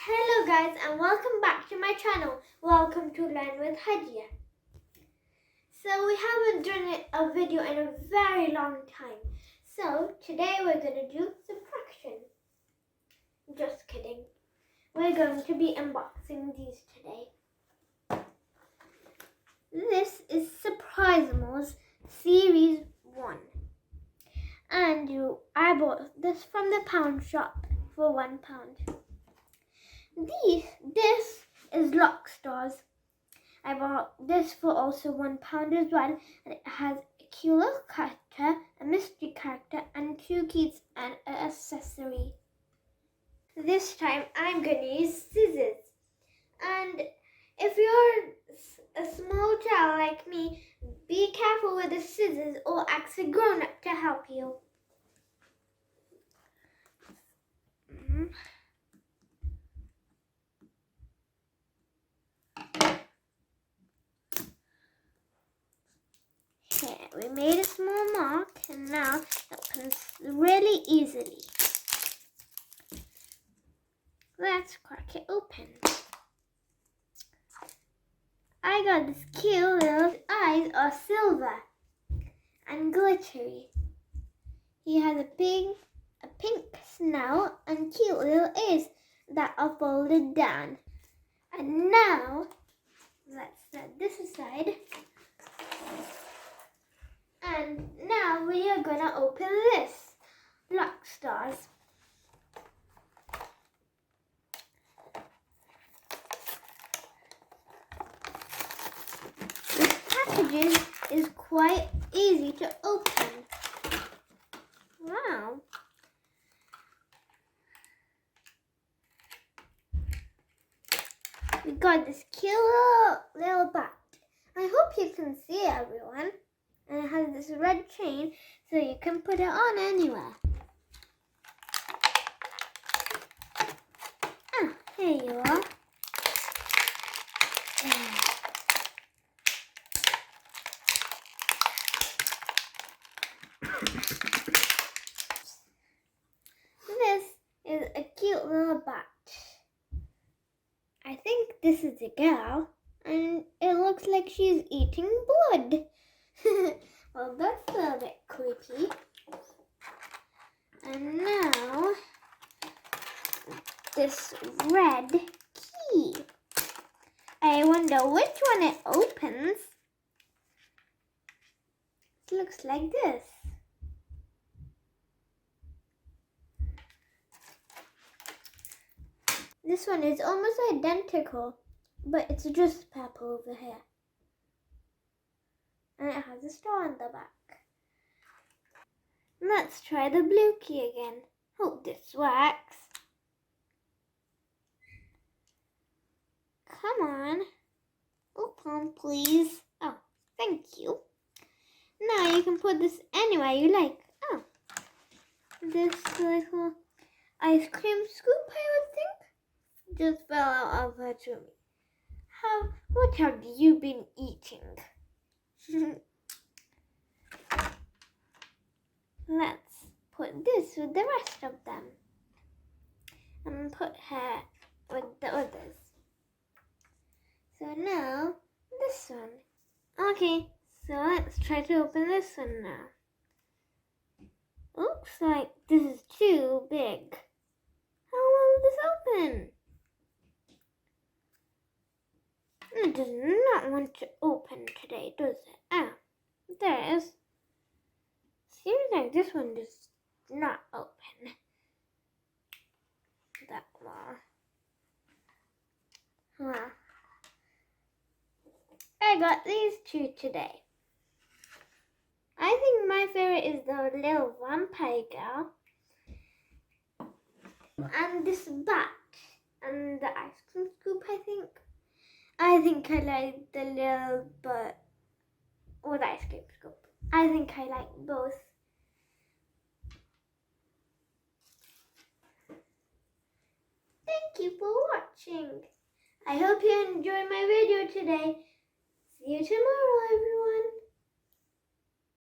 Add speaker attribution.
Speaker 1: Hello guys and welcome back to my channel. Welcome to Learn with Hadia. So we haven't done a video in a very long time. So today we're going to do subtraction. Just kidding. We're going to be unboxing these today. This is Surprizamals Series 1. And I bought this from the pound shop for £1. This is Lock Stars. I bought this for also £1 as well, and it has a cute little character, a mystery character, and 2 keys and an accessory. This time I'm going to use scissors. And if you're a small child like me, be careful with the scissors or ask a grown-up to help you. Okay, we made a small mark and now it opens really easily. Let's crack it open. I got this cute little eyes are silver and glittery. He has a pink snout and cute little ears that are folded down. And now, let's set this aside. And now we are going to open this Lock Stars. This packaging is quite easy to open. Wow. We got this cute little bat. I hope you can see it, everyone. And it has this red chain so you can put it on anywhere. Ah, here you are. This is a cute little bat. I think this is a girl, and it looks like she's eating blood. Well, that's a little bit creepy. And now, this red key. I wonder which one it opens. It looks like this. This one is almost identical, but it's just purple over here. And it has a star on the back. Let's try the blue key again. Hope this works. Come on. Open, please. Oh, thank you. Now you can put this anywhere you like. Oh, this little ice cream scoop, I would think, just fell out of her tummy. What have you been eating? Let's put this with the rest of them and put her with the others. So now this one. Okay, so let's try to open this one now. Looks like this is too big. How will this open? It does not want to open today, does it? Ah, there it is. Seems like this one does not open that well. Well, I got these 2 today. I think my favorite is the little vampire girl. And this bat. And the ice cream scoop, I think. I think I like the little bird or the ice cream scoop. I think I like both. Thank you for watching. I hope you enjoyed my video today. See you tomorrow, everyone.